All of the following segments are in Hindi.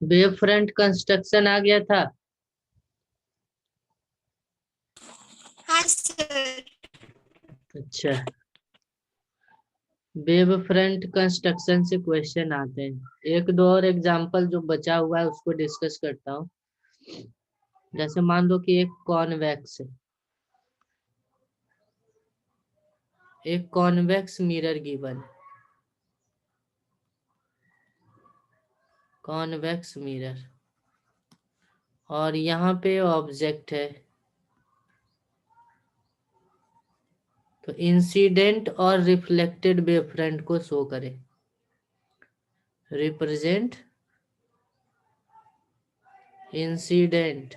वेव फ्रंट कंस्ट्रक्शन आ गया था। हाँ सर। अच्छा, वेव फ्रंट कंस्ट्रक्शन से क्वेश्चन आते हैं। एक दो और एग्जांपल जो बचा हुआ है उसको डिस्कस करता हूँ। जैसे मान लो कि एक कॉन्वेक्स है, एक कॉन्वेक्स मिरर गिवन है, कॉन्वेक्स मिरर, और यहाँ पे ऑब्जेक्ट है। तो इंसिडेंट और रिफ्लेक्टेड वेव फ्रंट को शो करें। Represent incident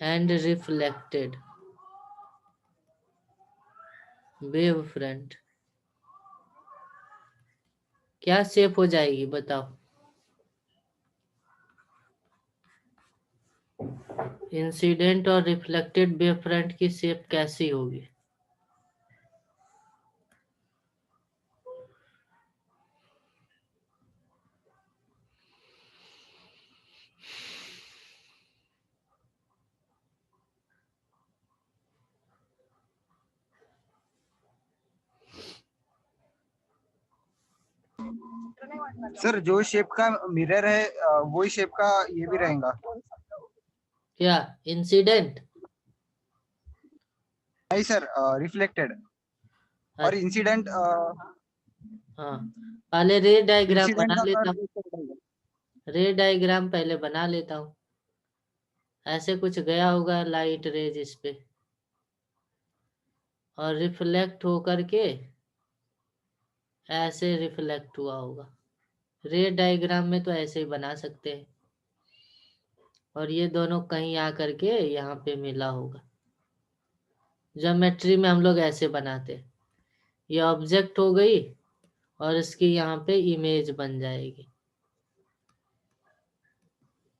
and reflected wave front. क्या शेप हो जाएगी बताओ? इंसिडेंट और रिफ्लेक्टेड वेव फ्रंट की शेप कैसी होगी? सर जो शेप का मिरर है वही शेप का ये भी रहेगा। क्या इंसिडेंट? नहीं सर, रिफ्लेक्टेड और इंसिडेंट। हाँ, पहले रे डायग्राम इंसिडेंट बना का लेता हूँ। सर रे डायग्राम पहले बना लेता हूँ। ऐसे कुछ गया होगा लाइट रेज इस पे, और रिफ्लेक्ट होकर के ऐसे रिफ्लेक्ट हुआ होगा। रे डायग्राम में तो ऐसे ही बना सकते हैं, और ये दोनों कहीं आकर के यहाँ पे मिला होगा। ज्योमेट्री में हम लोग ऐसे बनाते हैं। ये ऑब्जेक्ट हो गई और इसकी यहाँ पे इमेज बन जाएगी।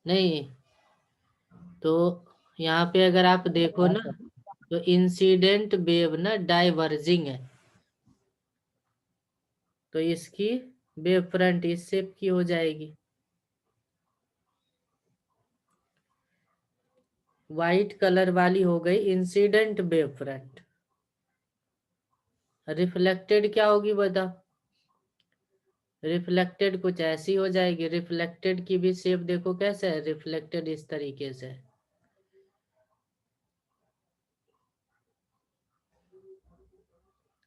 नहीं तो यहाँ पे अगर आप देखो ना, तो इंसिडेंट वेव ना डाइवर्जिंग है, तो इसकी वेव फ्रंट इस शेप की हो जाएगी। वाइट कलर वाली हो गई इंसिडेंट वेव फ्रंट। रिफ्लेक्टेड क्या होगी बताओ? रिफ्लेक्टेड कुछ ऐसी हो जाएगी। रिफ्लेक्टेड की भी शेप देखो कैसे है, रिफ्लेक्टेड इस तरीके से है।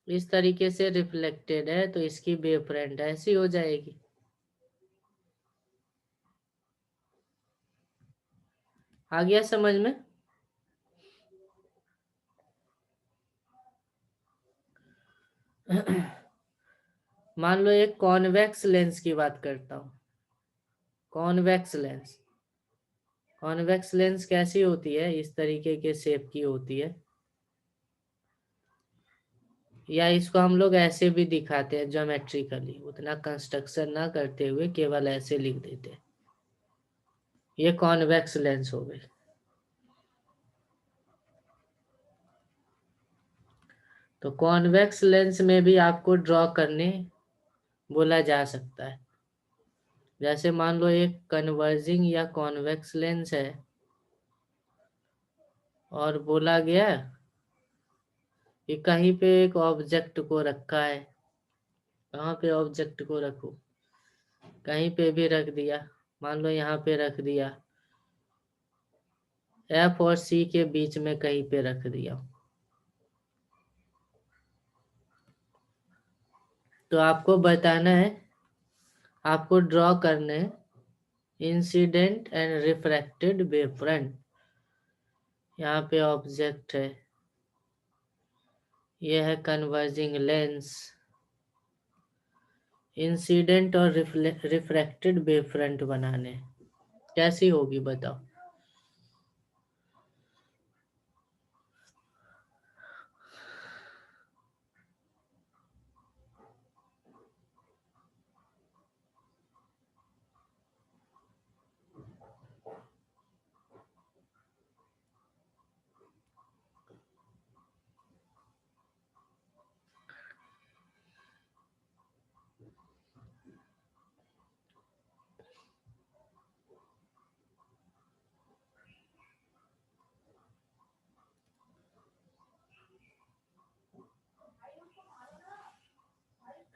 इस तरीके से रिफ्लेक्टेड है, तो इसकी वेव फ्रंट ऐसी हो जाएगी। आ गया समझ में? मान लो एक कॉन्वेक्स लेंस की बात करता हूँ। कॉन्वेक्स लेंस, कॉन्वेक्स लेंस कैसी होती है? इस तरीके के शेप की होती है, या इसको हम लोग ऐसे भी दिखाते हैं ज्योमेट्रिकली, उतना कंस्ट्रक्शन ना करते हुए केवल ऐसे लिख देते हैं। ये कॉन्वेक्स लेंस हो गई। तो कॉन्वेक्स लेंस में भी आपको ड्रॉ करने बोला जा सकता है। जैसे मान लो एक कन्वर्जिंग या कॉन्वेक्स लेंस है, और बोला गया कि कहीं पे एक ऑब्जेक्ट को रखा है। कहाँ पे ऑब्जेक्ट को रखो? कहीं पे भी रख दिया, मान लो यहाँ पे रख दिया, एफ और सी के बीच में कहीं पे रख दिया। तो आपको बताना है, आपको ड्रॉ करने incident and refracted wave front. यहाँ पे ऑब्जेक्ट है, यह है कन्वर्जिंग लेंस। इंसिडेंट और रिफ्रैक्टेड वेव फ्रंट बनाने कैसी होगी बताओ?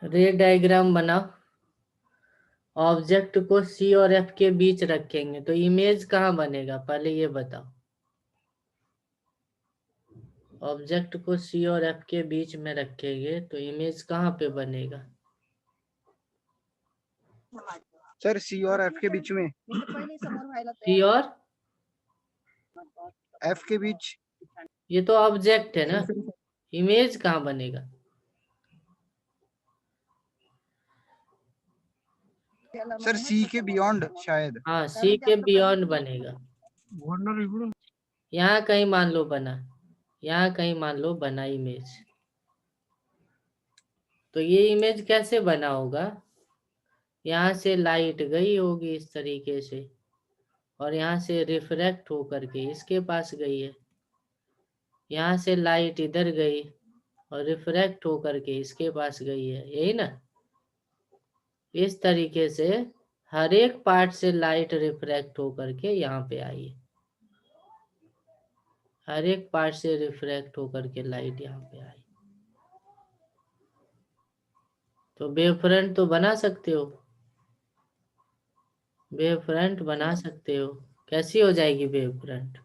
रे डायग्राम बनाओ। ऑब्जेक्ट को सी और एफ के बीच रखेंगे तो इमेज कहाँ बनेगा, पहले ये बताओ। ऑब्जेक्ट को सी और एफ के बीच में रखेंगे तो इमेज कहाँ पे बनेगा? सर सी और एफ के बीच में। सी और एफ के बीच। ये तो ऑब्जेक्ट है ना, इमेज कहाँ बनेगा? सर सी के बियॉन्ड शायद। हाँ, सी के बियॉन्ड बनेगा। यहाँ कहीं मान लो बना, यहाँ कहीं मान लो बना इमेज। तो ये इमेज कैसे बना होगा? यहाँ से लाइट गई होगी इस तरीके से, और यहाँ से रिफ्रैक्ट होकर के इसके पास गई है। यहाँ से लाइट इधर गई और रिफ्रैक्ट होकर के इसके पास गई है, यही ना? इस तरीके से हर एक पार्ट से लाइट रिफ्रैक्ट होकर के यहाँ पे आई है। हर एक पार्ट से रिफ्रैक्ट होकर के लाइट यहाँ पे आई। तो वेव फ्रंट तो बना सकते हो, वेव फ्रंट बना सकते हो। कैसी हो जाएगी वेव फ्रंट?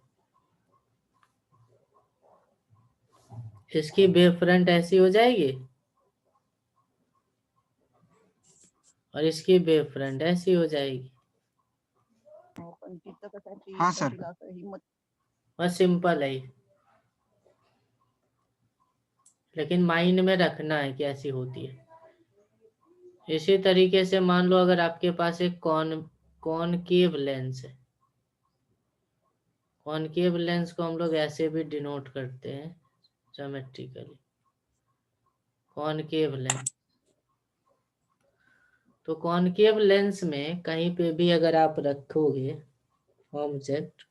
इसकी वेव फ्रंट ऐसी हो जाएगी और इसकी वेव फ्रंट ऐसी हो जाएगी। हाँ सर। बस सिंपल है, लेकिन माइंड में रखना है कैसी होती है। इसी तरीके से मान लो अगर आपके पास एक कॉनकेव लेंस है। कॉनकेव लेंस को हम लोग ऐसे भी डिनोट करते हैं ज्योमेट्रिकली, कॉनकेव लेंस। तो कॉनकेव लेंस में कहीं पे भी अगर आप रखोगे ऑब्जेक्ट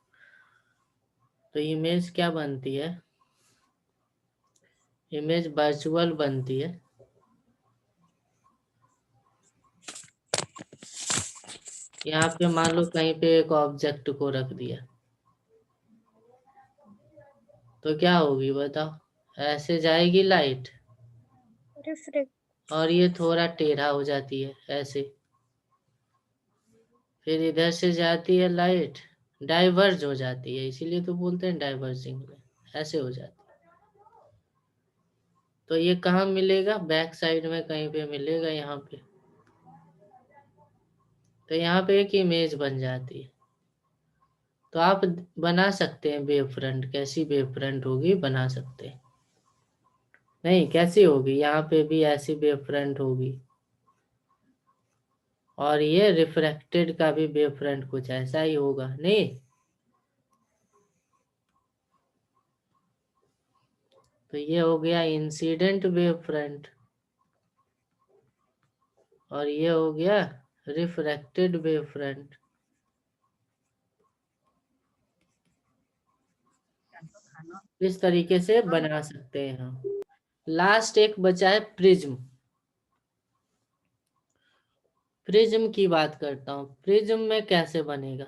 तो इमेज क्या बनती है? इमेज वर्चुअल बनती है। यहाँ पे मान लो कहीं पे एक ऑब्जेक्ट को रख दिया तो क्या होगी बताओ? ऐसे जाएगी लाइट और ये थोड़ा टेढ़ा हो जाती है ऐसे, फिर इधर से जाती है लाइट, डाइवर्ज हो जाती है, इसीलिए तो बोलते हैं डाइवर्जिंग, ऐसे हो जाती है। तो ये कहाँ मिलेगा? बैक साइड में कहीं पे मिलेगा यहाँ पे। तो यहाँ पे एक इमेज बन जाती है। तो आप बना सकते हैं वेव फ्रंट, कैसी वेव फ्रंट होगी बना सकते हैं। नहीं, कैसी होगी? यहाँ पे भी ऐसी वेव फ्रंट होगी और ये रिफ्रैक्टेड का भी वेव फ्रंट कुछ ऐसा ही होगा, नहीं? तो ये हो गया इंसिडेंट वेव फ्रंट और ये हो गया रिफ्रैक्टेड वेव फ्रंट। इस तरीके से बना सकते हैं हम। लास्ट एक बचा है प्रिज्म। प्रिज्म की बात करता हूँ। प्रिज्म में कैसे बनेगा?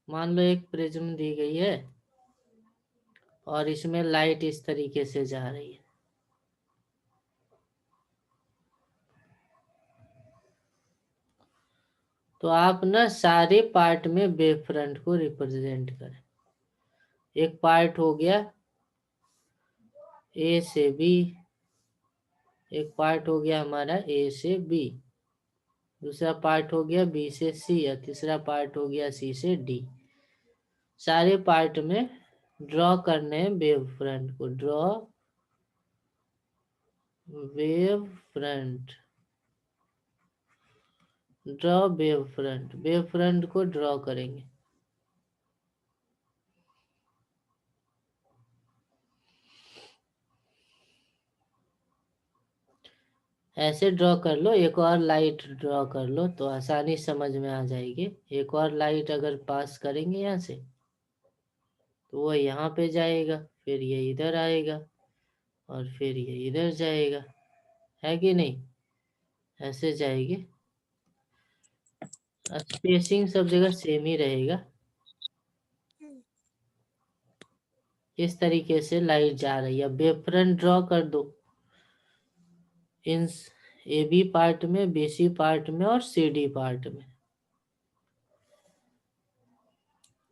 मान लो एक प्रिज्म दी गई है और इसमें लाइट इस तरीके से जा रही है। तो आप ना सारे पार्ट में वेव फ्रंट को रिप्रेजेंट करें। एक पार्ट हो गया ए से बी, एक पार्ट हो गया हमारा ए से बी, दूसरा पार्ट हो गया बी से सी, या तीसरा पार्ट हो गया सी से डी। सारे पार्ट में ड्रॉ करने हैं वेव फ्रंट को। Draw wave front, draw wave front, wave front को ड्रॉ करेंगे। ऐसे ड्रॉ कर लो। एक और लाइट ड्रॉ कर लो तो आसानी समझ में आ जाएगी। एक और लाइट अगर पास करेंगे यहाँ से तो वो यहाँ पे जाएगा, फिर ये इधर आएगा और फिर ये इधर जाएगा, है कि नहीं? ऐसे जाएगी। स्पेसिंग सब जगह सेम ही रहेगा। इस तरीके से लाइट जा रही है। वेव फ्रंट ड्रॉ कर दो। इन ए बी पार्ट में, बी सी पार्ट में और सी डी पार्ट में।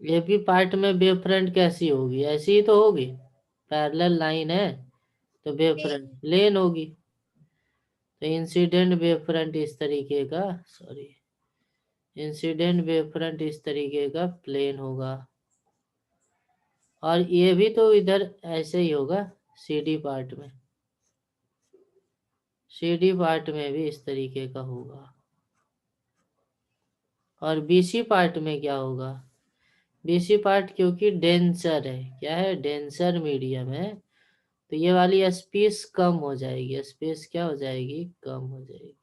ए बी पार्ट में वेव फ्रंट कैसी होगी? ऐसी ही तो होगी, पैरेलल लाइन है तो वेव फ्रंट प्लेन होगी। तो इंसिडेंट वेव फ्रंट इस तरीके का, सॉरी, इंसिडेंट वेव फ्रंट इस तरीके का प्लेन होगा। और ये भी तो इधर ऐसे ही होगा सीडी पार्ट में, सीडी पार्ट में भी इस तरीके का होगा। और बीसी पार्ट में क्या होगा? बीसी पार्ट क्योंकि डेंसर है, क्या है? डेंसर मीडियम है, तो ये वाली स्पेस कम हो जाएगी, स्पेस क्या हो जाएगी? कम हो जाएगी।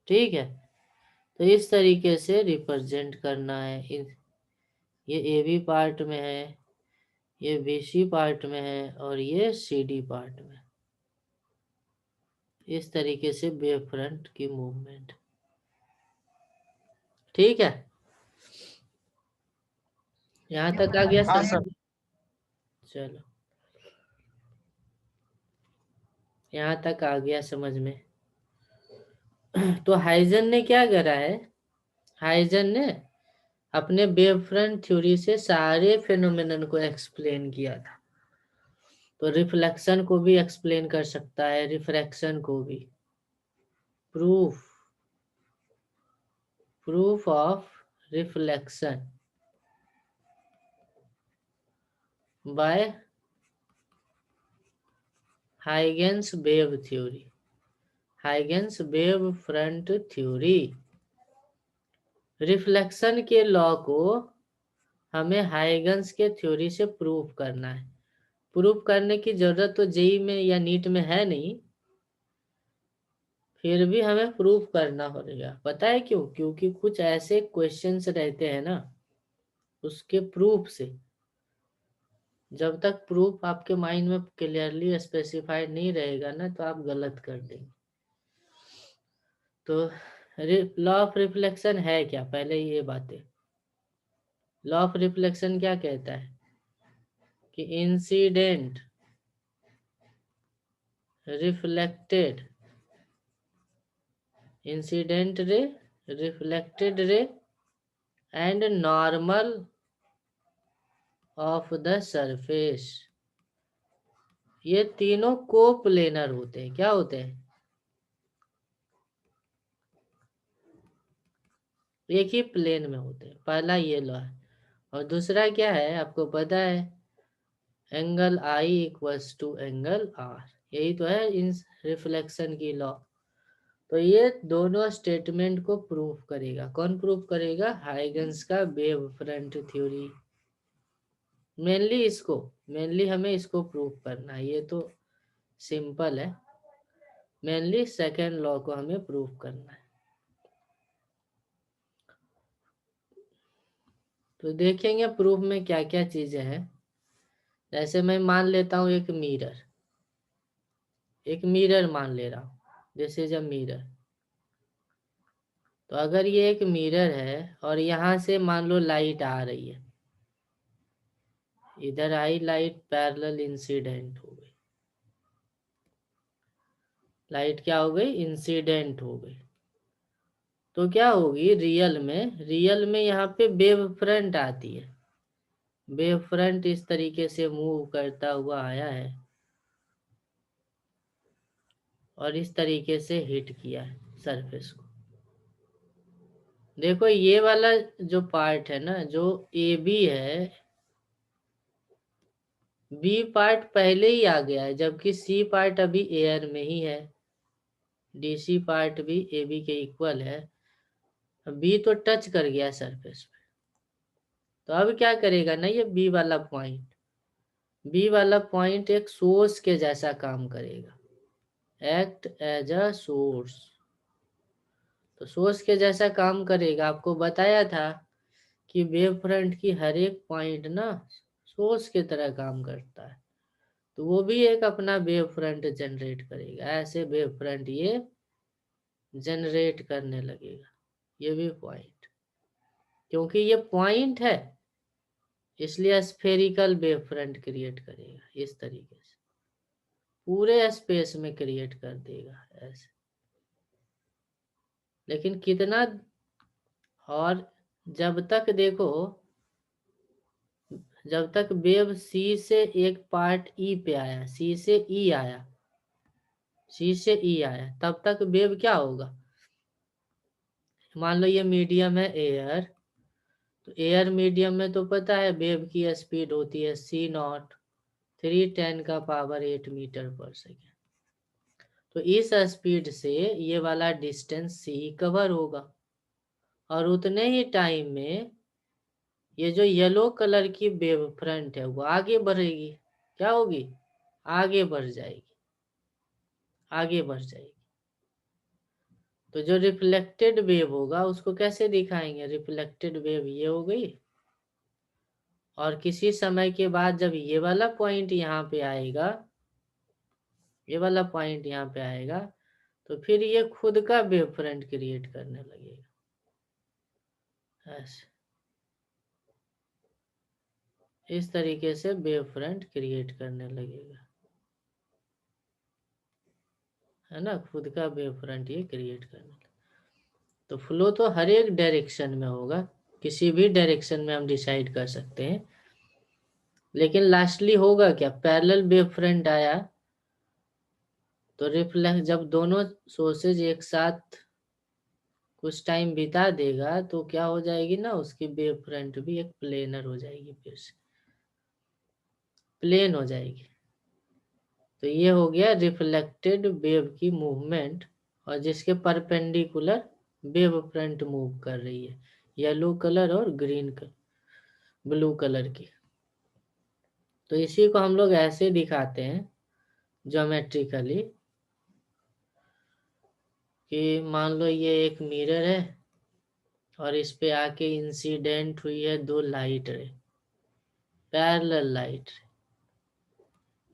ठीक है, तो इस तरीके से रिप्रेजेंट करना है। ये ए बी पार्ट में है, ये बीसी पार्ट में है और ये सीडी पार्ट में। इस तरीके से वेव फ्रंट की मूवमेंट। ठीक है, यहाँ तक आ गया हाँ समझ? सर। चलो, यहाँ तक आ गया समझ में। तो हाइजन ने क्या करा है? हाइजन ने अपने वेव फ्रंट थ्योरी से सारे फेनोमेनन को एक्सप्लेन किया था। तो रिफ्लेक्शन को भी एक्सप्लेन कर सकता है, रिफ्रैक्शन को भी। Proof of reflection by Huygens wave theory, Huygens wave front theory. Reflection के लॉ को हमें हाइगेंस के थ्योरी से प्रूफ करना है। प्रूफ करने की जरूरत तो जेई में या नीट में है नहीं, फिर भी हमें प्रूफ करना पड़ेगा। पता है क्यों? क्योंकि कुछ ऐसे क्वेश्चंस रहते हैं ना, उसके प्रूफ से, जब तक प्रूफ आपके माइंड में क्लियरली स्पेसिफाइड नहीं रहेगा ना, तो आप गलत कर देंगे। तो लॉ ऑफ रिफ्लेक्शन है क्या? पहले ये बातें, लॉ ऑफ रिफ्लेक्शन क्या कहता है कि incident reflected, incident ray, reflected ray and normal of the surface, ये तीनों कोप्लेनर होते हैं। क्या होते हैं? एक ही प्लेन में होते हैं। पहला ये लॉ है। और दूसरा क्या है आपको पता है? Angle I equals to angle R, यही तो है इन रिफ्लेक्शन की लॉ। तो ये दोनों स्टेटमेंट को प्रूफ करेगा। कौन प्रूफ करेगा? हाइगेंस का वेव फ्रंट थ्योरी। मेनली हमें इसको प्रूफ करना है। ये तो सिंपल है, मेनली सेकेंड लॉ को हमें प्रूफ करना है। तो देखेंगे प्रूफ में क्या क्या चीजें हैं। जैसे मैं मान लेता हूँ एक मिरर मान ले रहा हूँ, दिस इज अ मिरर। तो अगर ये एक मिरर है और यहाँ से मान लो लाइट आ रही है, इधर आई लाइट, पैरेलल इंसिडेंट हो गई। लाइट क्या हो गई? इंसिडेंट हो गई। तो क्या होगी रियल में यहाँ पे वेव फ्रंट आती है। वेव फ्रंट इस तरीके से मूव करता हुआ आया है और इस तरीके से हिट किया है सरफेस को। देखो ये वाला जो पार्ट है ना, जो ए बी है, बी पार्ट पहले ही आ गया है, जबकि सी पार्ट अभी एयर में ही है। डीसी पार्ट भी ए बी के इक्वल है। बी तो टच कर गया सरफेस पे। तो अब क्या करेगा ना, ये बी वाला पॉइंट एक सोर्स के जैसा काम करेगा, एक्ट एज अ सोर्स। तो सोर्स के जैसा काम करेगा। आपको बताया था कि वेव फ्रंट की हर एक पॉइंट ना सोर्स की तरह काम करता है। तो वो भी एक अपना वेव फ्रंट जनरेट करेगा। ऐसे वेव फ्रंट ये जनरेट करने लगेगा। ये भी पॉइंट, क्योंकि ये पॉइंट है इसलिए स्फेरिकल वेव फ्रंट क्रिएट करेगा इस तरीके से। पूरे स्पेस में क्रिएट कर देगा ऐसे। लेकिन कितना, और जब तक देखो, जब तक वेव सी से एक पार्ट ई पे आया, सी से ई आया, सी से ई आया, तब तक वेव क्या होगा, मान लो ये मीडियम है एयर, तो एयर मीडियम में तो पता है वेव की स्पीड होती है सी नॉट 3×10⁸ मीटर पर सेकेंड। तो इस स्पीड से ये वाला डिस्टेंस सी कवर होगा, और उतने ही टाइम में ये जो येलो कलर की वेव फ्रंट है वो आगे बढ़ेगी, क्या होगी, आगे बढ़ जाएगी, आगे बढ़ जाएगी। तो जो रिफ्लेक्टेड वेव होगा उसको कैसे दिखाएंगे, रिफ्लेक्टेड वेव ये हो गई, और किसी समय के बाद जब ये वाला पॉइंट यहाँ पे आएगा, ये वाला पॉइंट यहाँ पे आएगा, तो फिर ये खुद का वेव फ्रंट क्रिएट करने लगेगा ऐसे। इस तरीके से वेव फ्रंट क्रिएट करने लगेगा, है ना, खुद का वेव फ्रंट ये क्रिएट करने लगेगा। तो फ्लो तो हर एक डायरेक्शन में होगा, किसी भी डायरेक्शन में हम डिसाइड कर सकते हैं, लेकिन लास्टली होगा क्या, पैरेलल वेव फ्रंट आया तो रिफ्लेक्ट, जब दोनों सोर्सेज एक साथ कुछ टाइम बिता देगा तो क्या हो जाएगी ना, उसकी वेव फ्रंट भी एक प्लेनर हो जाएगी, फिर से प्लेन हो जाएगी। तो ये हो गया रिफ्लेक्टेड वेव की मूवमेंट, और जिसके परपेंडिकुलर वेव फ्रंट मूव कर रही है, येलो कलर और ग्रीन कलर, ब्लू कलर की। तो इसी को हम लोग ऐसे दिखाते हैं ज्योमेट्रिकली, कि मान लो ये एक मिरर है और इस पे आके इंसिडेंट हुई है दो लाइट रे, पैरेलल लाइट,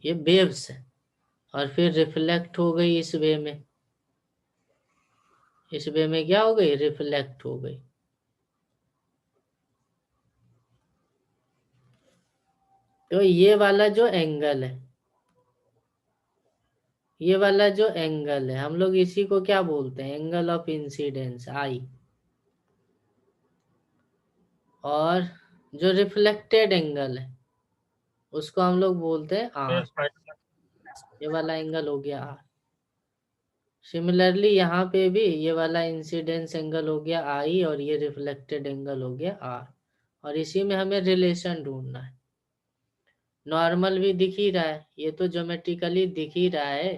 ये वेव्स है, और फिर रिफ्लेक्ट हो गई इस वे में, इस वे में क्या हो गई, रिफ्लेक्ट हो गई। तो ये वाला जो एंगल है, ये वाला जो एंगल है, हम लोग इसी को क्या बोलते हैं, एंगल ऑफ इंसिडेंस आई। और जो रिफ्लेक्टेड एंगल है उसको हम लोग बोलते हैं आर, ये वाला एंगल हो गया आर। सिमिलरली यहाँ पे भी ये वाला इंसिडेंस एंगल हो गया आई, और ये रिफ्लेक्टेड एंगल हो गया आर, और इसी में हमें रिलेशन ढूंढना है। नॉर्मल भी दिख ही रहा है, ये तो ज्योमेट्रिकली दिख ही रहा है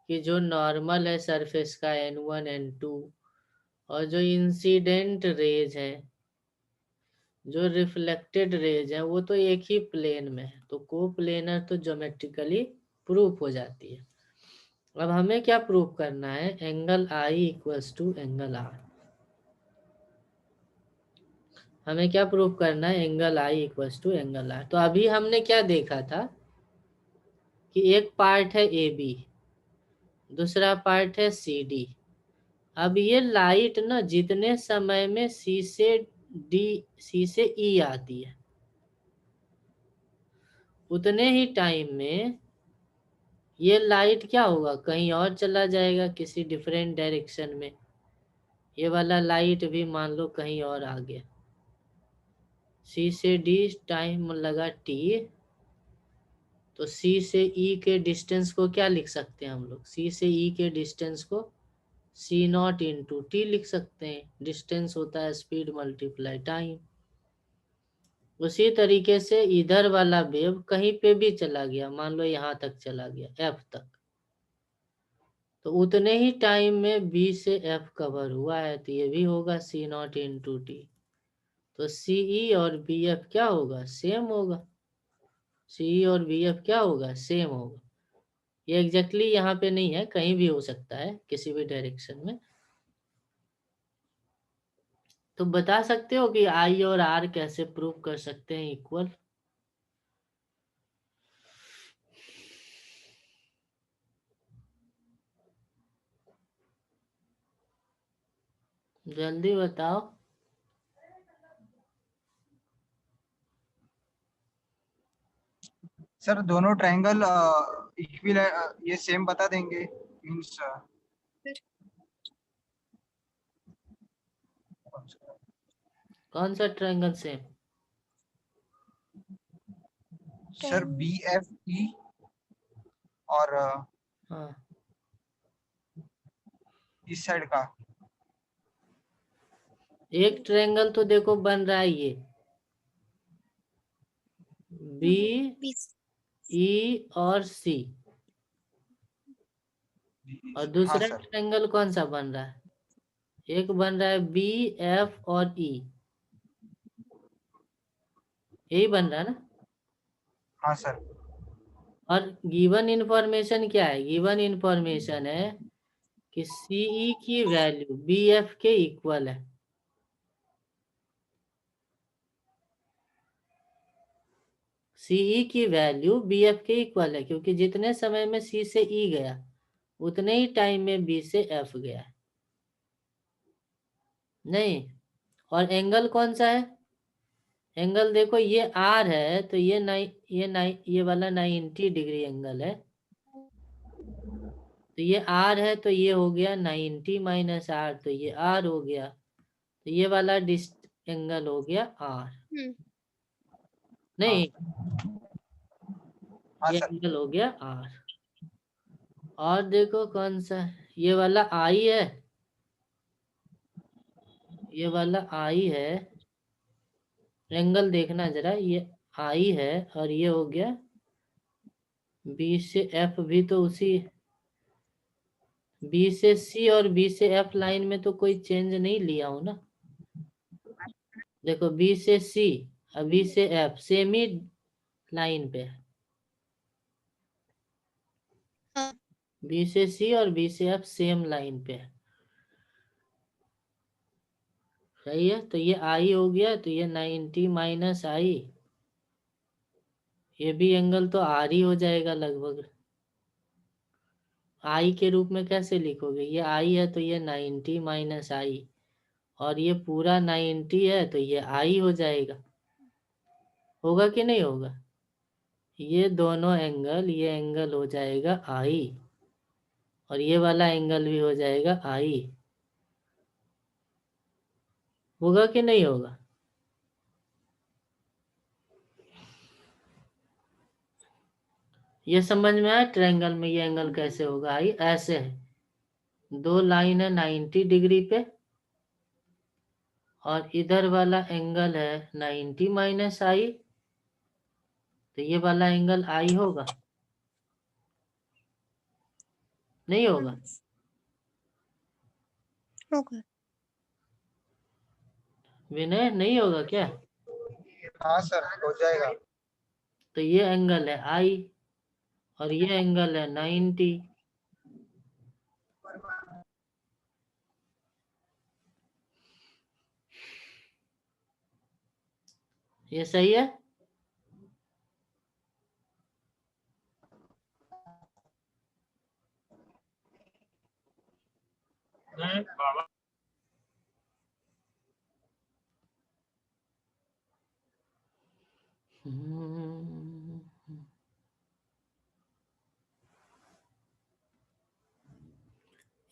कि जो नॉर्मल है सरफेस का n1 n2, और जो इंसिडेंट रेज है, जो रिफ्लेक्टेड रेज है, वो तो एक ही प्लेन में है, तो को प्लेनर तो ज्योमेट्रिकली प्रूफ हो जाती है। अब हमें क्या प्रूफ करना है, angle I equals to angle R. हमें क्या प्रूफ करना है, angle I equals to angle R. तो अभी हमने क्या देखा था कि एक पार्ट है ए बी, दूसरा पार्ट है सी डी। अब ये लाइट ना जितने समय में सी से डी, सी से ई आती है, उतने ही टाइम में ये लाइट क्या होगा, कहीं और चला जाएगा किसी डिफरेंट डायरेक्शन में। ये वाला लाइट भी मान लो कहीं और आ गया, सी से डी टाइम लगा टी, तो सी से ई के डिस्टेंस को क्या लिख सकते हैं हम लोग, सी से ई के डिस्टेंस को सी नॉट इंटू टी लिख सकते हैं। डिस्टेंस होता है स्पीड मल्टीप्लाई टाइम। उसी तरीके से इधर वाला वेव कहीं पे भी चला गया, मान लो यहाँ तक चला गया एफ तक, तो उतने ही टाइम में बी से एफ कवर हुआ है, तो ये भी होगा सी नॉट इंटू टी। तो सीई और बी एफ क्या होगा, सेम होगा, सीई और बी एफ क्या होगा, सेम होगा। ये एग्जैक्टली यहाँ पे नहीं है, कहीं भी हो सकता है किसी भी डायरेक्शन में। तो बता सकते हो कि आई और आर कैसे प्रूव कर सकते हैं इक्वल। जल्दी बताओ। सर दोनों ट्रायंगल ये सेम बता देंगे मीन्स कौन सा ट्रायंगल सेम? सर BFE और हाँ, इस साइड का एक ट्रायंगल तो देखो बन रहा है ये बी ई और सी, और हाँ दूसरा सर ट्रायंगल कौन सा बन रहा है? एक बन रहा है बी एफ और ई, यही बन रहा है ना? हाँ सर और गिवन इंफॉर्मेशन क्या है? गिवन इंफॉर्मेशन है कि सीई की वैल्यू बी एफ के इक्वल है। सीई की वैल्यू बी एफ के इक्वल है, क्योंकि जितने समय में सी से ई गया उतने ही टाइम में बी से एफ गया है। नहीं, और एंगल कौन सा है? एंगल देखो ये आर है तो ये वाला 90 डिग्री एंगल है। तो ये आर है तो ये हो गया 90 माइनस आर, तो ये आर हो गया। तो ये वाला एंगल हो गया आर। नहीं, हाँ ये सर एंगल हो गया आर। और देखो कौन सा है? ये वाला आई है, ये वाला आई है। एंगल देखना जरा, ये आई है और ये हो गया बी से एफ, भी तो उसी बी से सी और बी से एफ लाइन में तो कोई चेंज नहीं लिया हूं ना। देखो बी से सी और बी से एफ सेम ही लाइन पे है। बी से सी और बी से एफ सेम लाइन पे है, सही है। तो ये आई हो गया, तो ये 90 माइनस आई, ये भी एंगल तो आर ही हो जाएगा लगभग। आई के रूप में कैसे लिखोगे? ये आई है तो ये 90 माइनस आई, और ये पूरा 90 है तो ये आई हो जाएगा। होगा कि नहीं होगा? ये दोनों एंगल, ये एंगल हो जाएगा आई और ये वाला एंगल भी हो जाएगा आई। होगा कि नहीं होगा? ये समझ में आया? ट्रायंगल में ये एंगल कैसे होगा? आई ऐसे है, दो लाइन है 90 डिग्री पे और इधर वाला एंगल है 90 माइनस आई, तो ये वाला एंगल आई होगा? नहीं होगा? होगा। विनय, नहीं होगा क्या? हाँ सर हो जाएगा। तो ये एंगल है आई और ये एंगल है 90। ये सही है?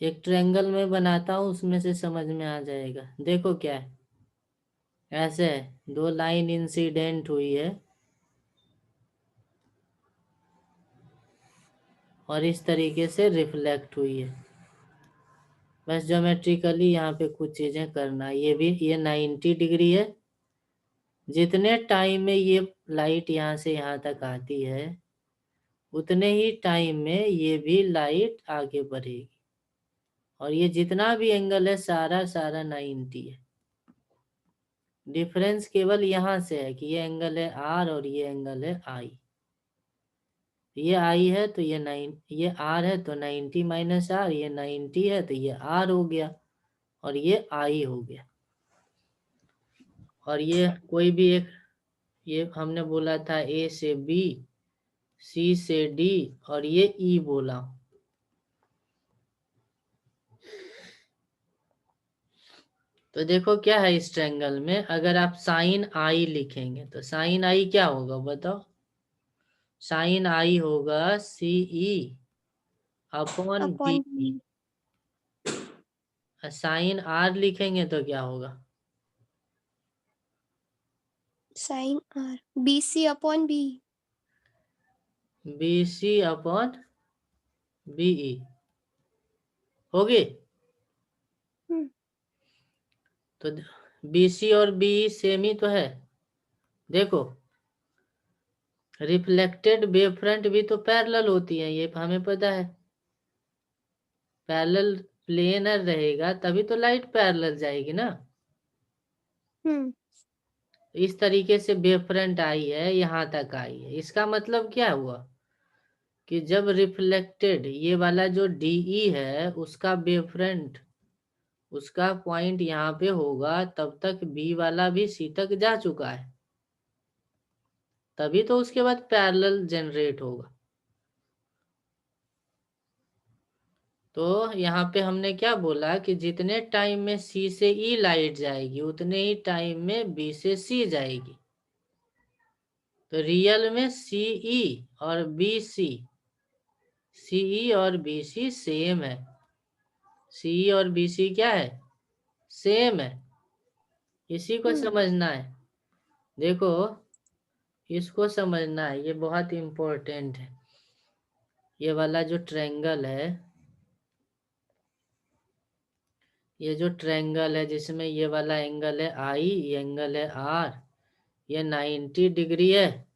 एक ट्रायंगल में बनाता हूँ, उसमें से समझ में आ जाएगा। देखो क्या है, ऐसे है, दो लाइन इंसिडेंट हुई है और इस तरीके से रिफ्लेक्ट हुई है। बस ज्योमेट्रिकली यहाँ पे कुछ चीजें करना है। ये भी ये 90 डिग्री है, जितने टाइम में ये लाइट यहाँ से यहाँ तक आती है उतने ही टाइम में ये भी लाइट आगे बढ़ेगी, और ये जितना भी एंगल है सारा सारा 90 है। डिफरेंस केवल यहाँ से है कि ये एंगल है आर और ये एंगल है आई। ये आई है तो ये आर है तो 90 माइनस आर, ये 90 है तो ये आर हो गया और ये आई हो गया। और ये कोई भी एक, ये हमने बोला था ए से बी, सी से डी और ये ई बोला। तो देखो क्या है इस ट्रायंगल में, अगर आप साइन आई लिखेंगे तो साइन आई क्या होगा बताओ? साइन आई होगा CE upon upon BE। Sine R लिखेंगे तो क्या होगा? Sine R BC upon B. BC upon BE होगी। तो BC और BE सेम ही तो है। देखो रिफ्लेक्टेड वेव फ्रंट भी तो पैरेलल होती है, ये हमें पता है। पैरेलल प्लेनर रहेगा तभी तो लाइट पैरेलल जाएगी ना। इस तरीके से वेव फ्रंट आई है, यहाँ तक आई है। इसका मतलब क्या हुआ कि जब रिफ्लेक्टेड ये वाला जो DE है उसका वेव फ्रंट, उसका पॉइंट यहाँ पे होगा, तब तक B वाला भी C तक जा चुका है, तभी तो उसके बाद पैरेलल जनरेट होगा। तो यहाँ पे हमने क्या बोला कि जितने टाइम में C से E लाइट जाएगी उतने ही टाइम में B से C जाएगी। तो रियल में CE और BC, CE और BC सेम है। CE और BC क्या है? सेम है। इसी को समझना है। देखो इसको समझना है, ये बहुत इम्पोर्टेंट है। ये वाला जो ट्रायंगल है, ये जो ट्रायंगल है जिसमें ये वाला एंगल है I, ये एंगल है R, ये 90 डिग्री है,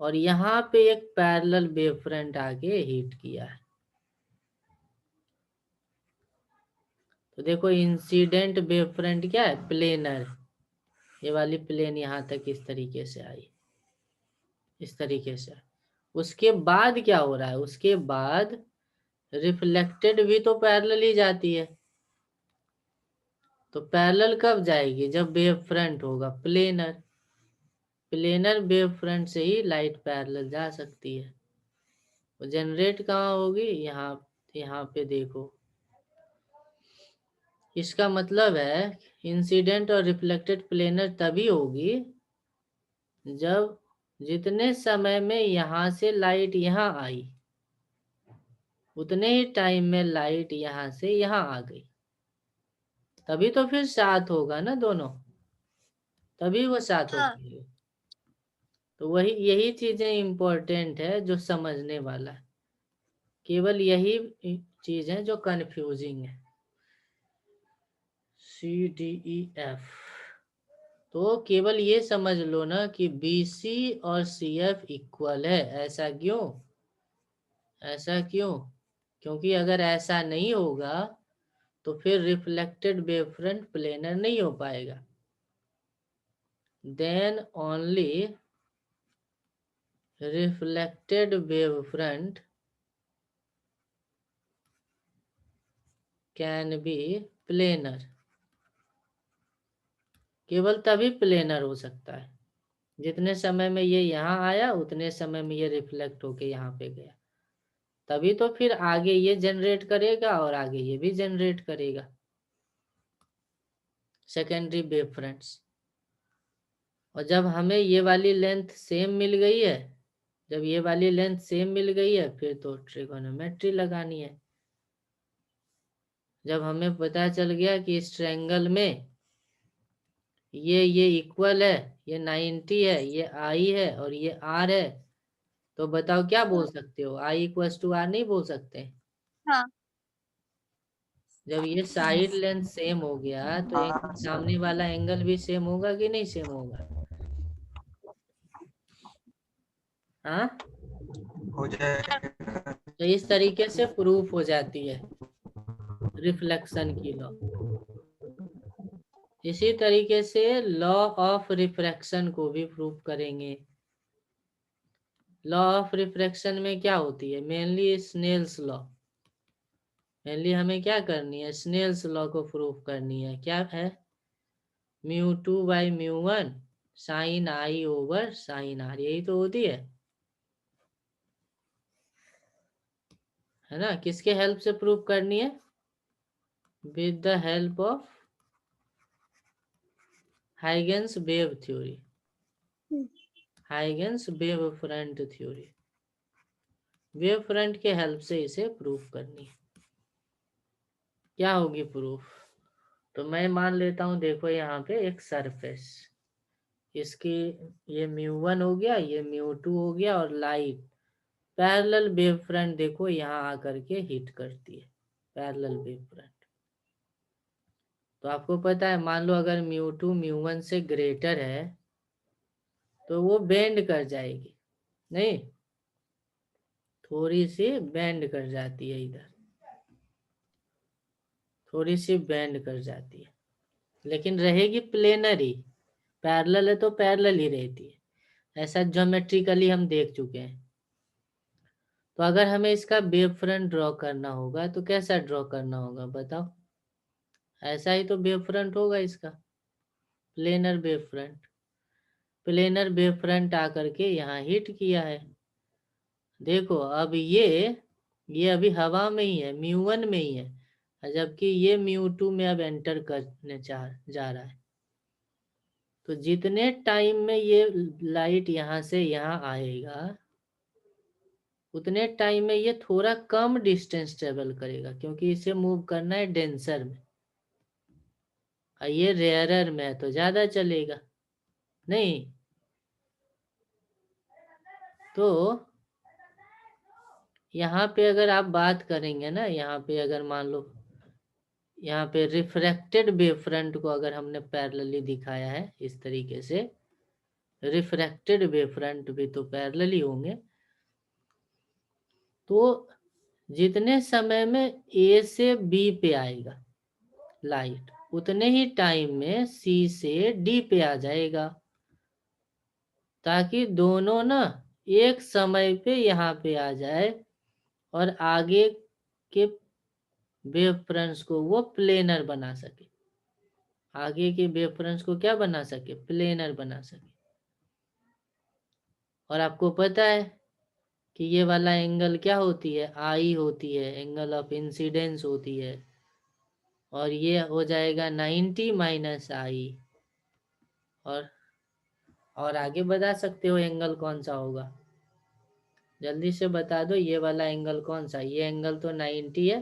और यहाँ पे एक पैरेलल वेव फ्रंट आके हिट किया है। तो देखो इंसिडेंट वेव फ्रंट क्या है? प्लेनर। ये वाली प्लेन यहाँ तक इस तरीके से आई, इस तरीके से। उसके बाद क्या हो रहा है? उसके बाद रिफ्लेक्टेड भी तो पैरेलल ही जाती है। तो पैरेलल कब जाएगी? जब वेव फ्रंट होगा प्लेनर। प्लेनर वेव फ्रंट से ही लाइट पैरेलल जा सकती है। वो जनरेट कहाँ होगी? यहाँ पे देखो। इसका मतलब है इंसिडेंट और रिफ्लेक्टेड प्लेनर तभी होगी जब जितने समय में यहाँ से लाइट यहाँ आई उतने ही टाइम में लाइट यहाँ से यहाँ आ गई, तभी तो फिर साथ होगा ना दोनों, तभी वो साथ हो पाएंगे। तो वही यही चीजें इंपॉर्टेंट है जो समझने वाला है। केवल यही चीज है जो कंफ्यूजिंग है। CDEF तो केवल ये समझ लो ना कि BC और CF इक्वल है। ऐसा क्यों? ऐसा क्यों? क्योंकि अगर ऐसा नहीं होगा तो फिर रिफ्लेक्टेड वेव फ्रंट प्लेनर नहीं हो पाएगा। Then only reflected wave front can be planar। केवल तभी प्लेनर हो सकता है जितने समय में ये यहाँ आया उतने समय में ये रिफ्लेक्ट होके यहाँ पे गया, तभी तो फिर आगे ये जनरेट करेगा और आगे ये भी जनरेट करेगा सेकेंडरी वेव फ्रंट्स। और जब हमें ये वाली लेंथ सेम मिल गई है, जब ये वाली लेंथ सेम मिल गई है, फिर तो ट्रिगोनोमेट्री लगानी है। जब हमें पता चल गया कि इस ट्रायंगल में ये इक्वल है, ये 90 है, ये I है और ये R है, तो बताओ क्या बोल सकते हो? I इक्वल्स टू R नहीं बोल सकते? हाँ। जब ये साइड लेंथ सेम हो गया तो एक हाँ सर, सामने वाला एंगल भी सेम होगा कि नहीं सेम होगा? हाँ, हो जाएगा। तो इस तरीके से प्रूफ हो जाती है रिफ्लेक्शन की लॉ। इसी तरीके से लॉ ऑफ रिफ्रैक्शन को भी प्रूफ करेंगे। लॉ ऑफ रिफ्रैक्शन में क्या होती है? Mainly Snell's law. मेनली हमें क्या करनी है? स्नेल्स लॉ को प्रूफ करनी है। क्या है? μ2/μ1 sine I over sine R, यही तो होती है ना? किसके हेल्प से प्रूफ करनी है? With the help of Huygens wave theory, Huygens wave front theory. Wave front के हेल्प से इसे प्रूफ करनी है। क्या होगी प्रूफ? तो मैं मान लेता हूं, देखो यहाँ पे एक सरफेस, इसकी ये μ1 हो गया, ये μ2 हो गया, और लाइट पैरेलल वेव फ्रंट देखो यहाँ आकर के हिट करती है, पैरेलल वेव फ्रंट। तो आपको पता है, मान लो अगर μ2 μ1 से ग्रेटर है तो वो बेंड कर जाएगी, नहीं, थोड़ी सी बेंड कर जाती है, इधर थोड़ी सी बेंड कर जाती है, लेकिन रहेगी प्लेनर ही। पैरेलल है तो पैरेलल ही रहती है, ऐसा ज्योमेट्रिकली हम देख चुके हैं। तो अगर हमें इसका वेव फ्रंट ड्रॉ करना होगा तो कैसा ड्रॉ करना होगा बताओ? ऐसा ही तो वेव फ्रंट होगा इसका, planar wave front. Planar wave front आकर के यहाँ हिट किया है, देखो अब ये अभी हवा में ही है, μ1 में ही है, जबकि ये μ2 में अब एंटर करने जा रहा है। तो जितने टाइम में ये लाइट यहाँ से यहाँ आएगा, उतने टाइम में ये थोड़ा कम डिस्टेंस ट्रेवल करेगा, क्योंकि इसे मूव करना है डेंसर में, और ये रेयरर में है तो ज्यादा चलेगा, नहीं? तो यहाँ पे अगर आप बात करेंगे ना, यहाँ पे अगर मान लो यहाँ पे रिफ्रैक्टेड वेव फ्रंट को अगर हमने पैरेलली दिखाया है इस तरीके से, रिफ्रैक्टेड वेव फ्रंट भी तो पैरेलली होंगे, तो जितने समय में ए से बी पे आएगा लाइट, उतने ही टाइम में सी से डी पे आ जाएगा, ताकि दोनों ना एक समय पे यहाँ पे आ जाए, और आगे के वेव फ्रंट्स को वो प्लेनर बना सके, आगे के वेव फ्रंट्स को क्या बना सके? प्लेनर बना सके। और आपको पता है कि ये वाला एंगल क्या होती है? आई होती है, एंगल ऑफ इंसिडेंस होती है, और ये हो जाएगा 90 माइनस आई। और आगे बता सकते हो एंगल कौन सा होगा? जल्दी से बता दो, ये वाला एंगल कौन सा? ये एंगल तो 90 है,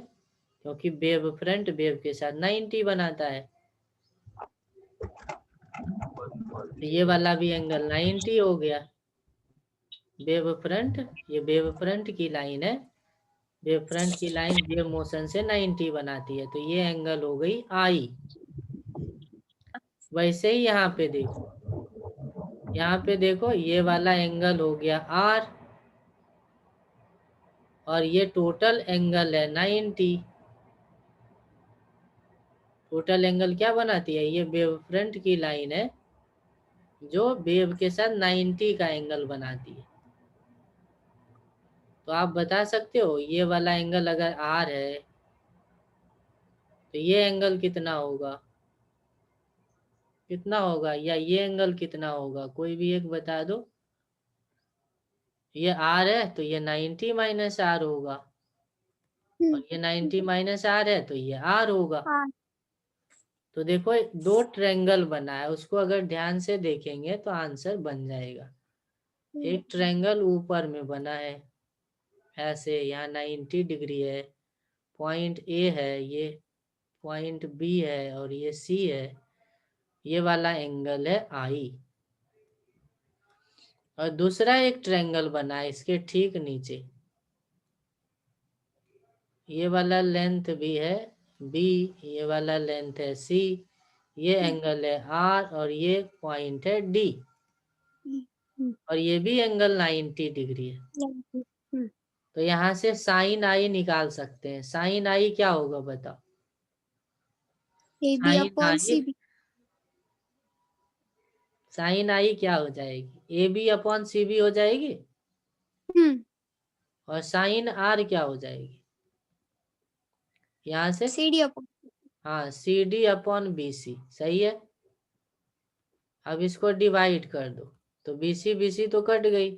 क्योंकि वेव फ्रंट वेव के साथ 90 बनाता है, तो ये वाला भी एंगल 90 हो गया। वेव फ्रंट, ये वेव फ्रंट की लाइन है, वेव फ्रंट की लाइन वेव मोशन से 90 बनाती है, तो ये एंगल हो गई आई। वैसे ही यहाँ पे देखो, यहाँ पे देखो ये वाला एंगल हो गया आर, और ये टोटल एंगल है 90। टोटल एंगल क्या बनाती है? ये वेव फ्रंट की लाइन है जो वेव के साथ 90 का एंगल बनाती है। तो आप बता सकते हो ये वाला एंगल अगर आर है तो ये एंगल कितना होगा? कितना होगा? या ये एंगल कितना होगा? कोई भी एक बता दो। ये आर है तो ये 90 माइनस आर होगा, और ये 90 माइनस आर है तो ये आर होगा। तो देखो दो ट्रायंगल बना है, उसको अगर ध्यान से देखेंगे तो आंसर बन जाएगा। एक ट्रायंगल ऊपर में बना है ऐसे, यहाँ 90 डिग्री है, पॉइंट ए है, ये पॉइंट बी है, और ये सी है, ये वाला एंगल है आई। और दूसरा एक ट्रायंगल बना है इसके ठीक नीचे, ये वाला लेंथ भी है बी, ये वाला लेंथ है सी, ये एंगल है आर, और ये पॉइंट है डी, और ये भी एंगल 90 डिग्री है। तो यहाँ से साइन आई निकाल सकते हैं। साइन आई क्या होगा बताओ? AB upon CB। Sine I क्या हो जाएगी? A B upon C B हो जाएगी, और साइन आर क्या हो जाएगी यहाँ से? CD upon। हाँ, C D upon B C, सही है। अब इसको डिवाइड कर दो, तो बी सी तो कट गई,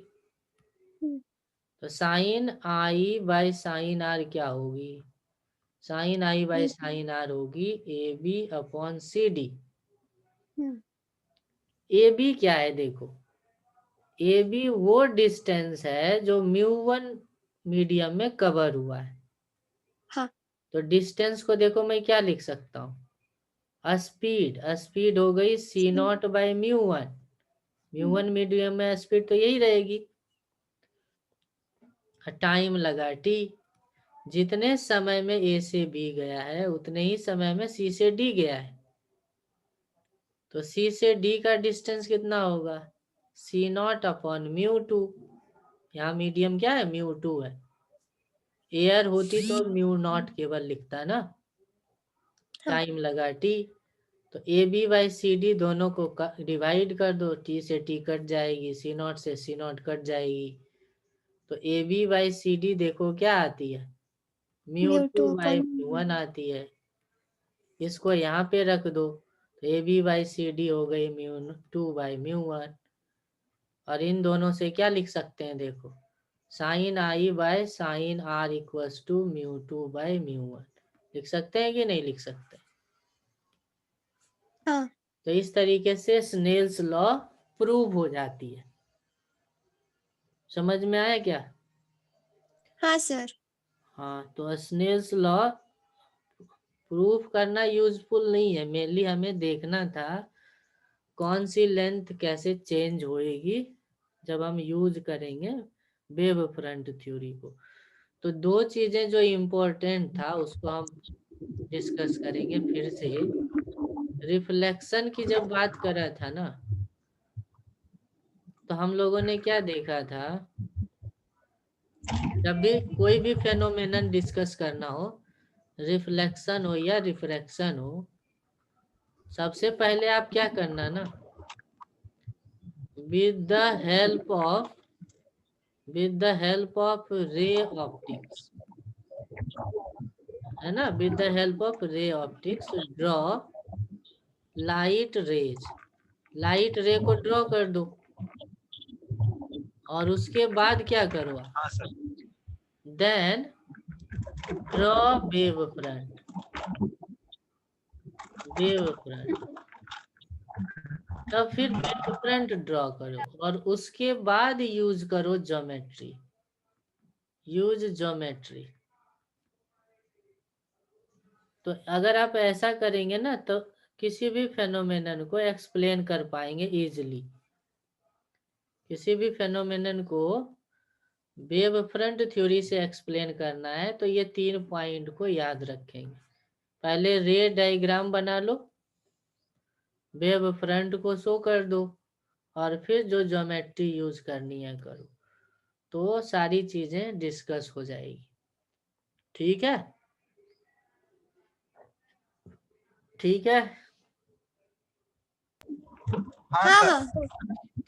तो sine I by sine R क्या होगी? Sine I by sine R होगी A B upon C D. A B क्या है देखो, ए बी वो डिस्टेंस है जो μ1 मीडियम में कवर हुआ है। हाँ। तो डिस्टेंस को देखो मैं क्या लिख सकता हूँ, स्पीड हो गई C naught by mu one. Mu one medium में स्पीड तो यही रहेगी। टाइम लगा टी, जितने समय में ए से बी गया है उतने ही समय में सी से डी गया है। तो सी से डी का डिस्टेंस कितना होगा, सी नॉट अपॉन म्यू टू। यहाँ मीडियम क्या है, म्यू टू है। एयर होती तो म्यू नॉट केवल लिखता ना। टाइम लगा टी, तो A B by C D दोनों को डिवाइड कर दो, टी से टी कट जाएगी, सी नॉट से सी नॉट कट जाएगी। तो A B by C D देखो क्या आती है, mu two by mu one आती है। इसको यहाँ पे रख दो, तो A B by C D हो गई mu two by mu one. और इन दोनों से क्या लिख सकते हैं, देखो sine I by sine R equals to mu two by mu one. लिख सकते हैं कि नहीं लिख सकते? हाँ। तो इस तरीके से स्नेल्स लॉ प्रूव हो जाती है। समझ में आया क्या? हाँ सर। हाँ, तो स्नेल्स लॉ प्रूफ करना यूजफुल नहीं है, मेनली हमें देखना था कौन सी लेंथ कैसे चेंज होएगी जब हम यूज करेंगे वेव फ्रंट थ्योरी को। तो दो चीजें जो इम्पोर्टेंट था उसको हम डिस्कस करेंगे फिर से। रिफ्लेक्शन की जब बात करा था ना, तो हम लोगों ने क्या देखा था, जब भी कोई भी फेनोमेनन डिस्कस करना हो, रिफ्लेक्शन हो या रिफ्रैक्शन हो, सबसे पहले आप क्या करना ना, with the help of ray optics, है ना, with the help of ray optics draw light rays. Light रे को ड्रॉ कर दो और उसके बाद क्या करो आप, हाँ sir. Then draw wave front. तब फिर वेव फ्रंट ड्रॉ करो और उसके बाद यूज करो ज्योमेट्री। तो अगर आप ऐसा करेंगे ना तो किसी भी फेनोमेनन को एक्सप्लेन कर पाएंगे इजीली। किसी भी फेनोमेनन को वेव फ्रंट थ्योरी से एक्सप्लेन करना है तो ये 3 पॉइंट को याद रखेंगे। पहले रे डायग्राम बना लो, वेव फ्रंट को शो कर दो और फिर जो ज्योमेट्री यूज करनी है करो, तो सारी चीजें डिस्कस हो जाएगी। ठीक है, ठीक है। हाँ हाँ।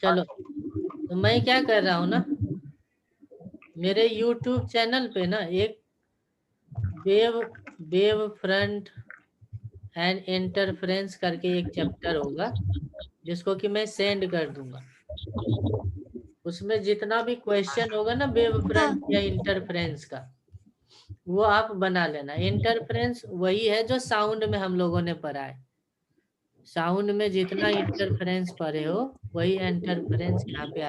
चलो, तो मैं क्या कर रहा हूँ ना, मेरे YouTube चैनल पे ना एक वेव फ्रंट एंड इंटरफेरेंस करके एक चैप्टर होगा जिसको कि मैं सेंड कर दूंगा। उसमें जितना भी क्वेश्चन होगा ना वेव फ्रंट या इंटरफेरेंस का, वो आप बना लेना। इंटरफेरेंस वही है जो साउंड में हम लोगों ने पढ़ा है। साउंड में जितना इंटरफेरेंस पढ़े हो वही इंटरफेरेंस यहाँ पे आए।